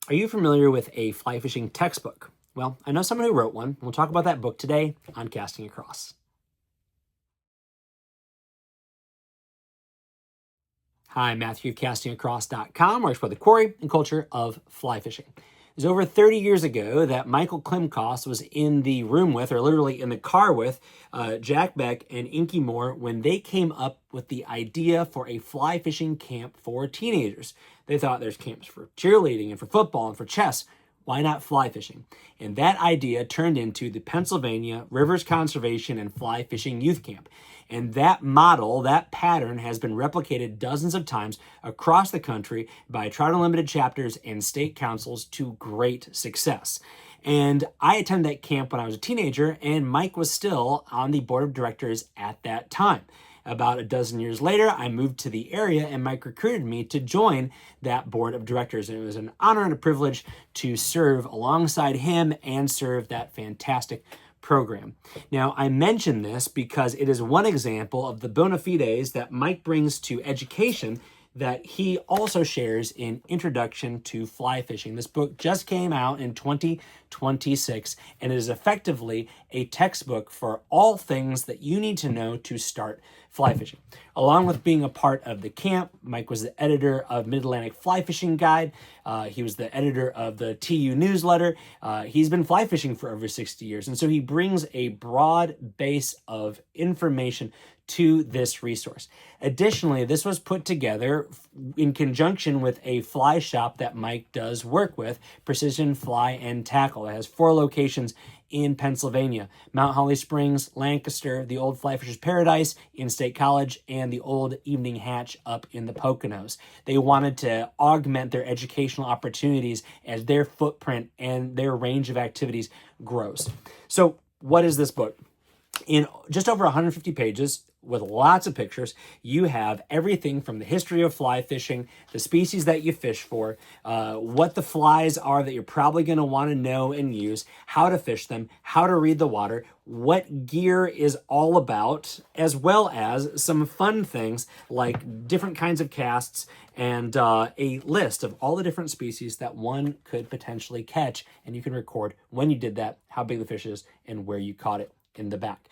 Are you familiar with a fly fishing textbook? Well, I know someone who wrote one. We'll talk about that book today on Casting Across. Hi, Matthew of castingacross.com, where I explore the quarry and culture of fly fishing. It was over 30 years ago that Michael Klimkos was in the room with, or literally in the car with, Jack Beck and Inky Moore when they came up with the idea for a fly fishing camp for teenagers. They thought there's camps for cheerleading and for football and for chess. Why not fly fishing? And that idea turned into the Pennsylvania Rivers Conservation and Fly Fishing Youth Camp. And that model, that pattern, has been replicated dozens of times across the country by Trout Unlimited chapters and state councils to great success. And I attended that camp when I was a teenager, and Mike was still on the board of directors at that time. About a dozen years later, I moved to the area and Mike recruited me to join that board of directors. And it was an honor and a privilege to serve alongside him and serve that fantastic program. Now, I mention this because it is one example of the bona fides that Mike brings to education that he also shares in Introduction to Fly Fishing. This book just came out in 2026, and it is effectively a textbook for all things that you need to know to start fly fishing. Along with being a part of the camp, Mike was the editor of Mid-Atlantic Fly Fishing Guide. He was the editor of the TU newsletter. He's been fly fishing for over 60 years, and so he brings a broad base of information to this resource. Additionally, this was put together in conjunction with a fly shop that Mike does work with, Precision Fly and Tackle. It has 4 locations in Pennsylvania: Mount Holly Springs, Lancaster, the Old Fly Fishers Paradise in State College, and the Old Evening Hatch up in the Poconos. They wanted to augment their educational opportunities as their footprint and their range of activities grows. So what is this book? In just over 150 pages, with lots of pictures, you have everything from the history of fly fishing, the species that you fish for, what the flies are that you're probably going to want to know and use, how to fish them, how to read the water, what gear is all about, as well as some fun things like different kinds of casts and a list of all the different species that one could potentially catch. And you can record when you did that, how big the fish is, and where you caught it in the back.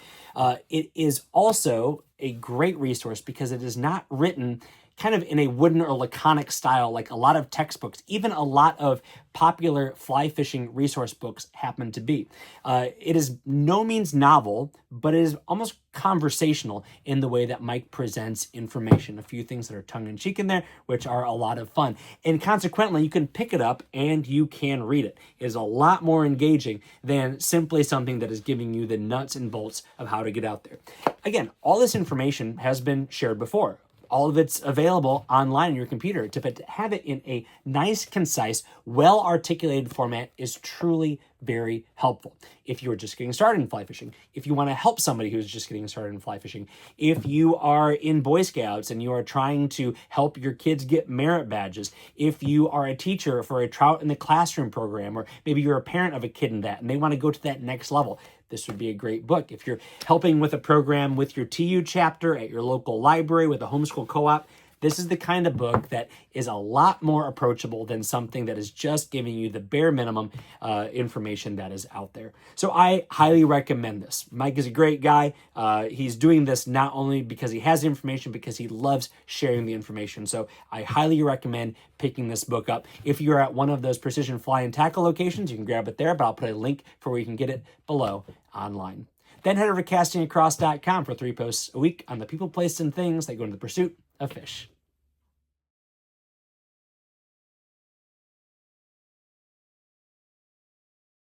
It is also a great resource because it is not written kind of in a wooden or laconic style like a lot of textbooks, even a lot of popular fly fishing resource books happen to be. It is no means novel, but it is almost conversational in the way that Mike presents information. A few things that are tongue-in-cheek in there, which are a lot of fun. And consequently, you can pick it up and you can read it. It is a lot more engaging than simply something that is giving you the nuts and bolts of how to get out there. Again, all this information has been shared before. All of it's available online on your computer. To have it in a nice, concise, well-articulated format is truly very helpful. If you are just getting started in fly fishing, if you want to help somebody who's just getting started in fly fishing, if you are in Boy Scouts and you are trying to help your kids get merit badges, if you are a teacher for a Trout in the Classroom program, or maybe you're a parent of a kid in that and they want to go to that next level, this would be a great book. If you're helping with a program with your TU chapter at your local library with a homeschool co-op, this is the kind of book that is a lot more approachable than something that is just giving you the bare minimum information that is out there. So I highly recommend this. Mike is a great guy. He's doing this not only because he has information, because he loves sharing the information. So I highly recommend picking this book up. If you're at one of those Precision Fly and Tackle locations, you can grab it there, but I'll put a link for where you can get it below online. Then head over to castingacross.com for 3 posts a week on the people, places, and things that go into the pursuit of fish.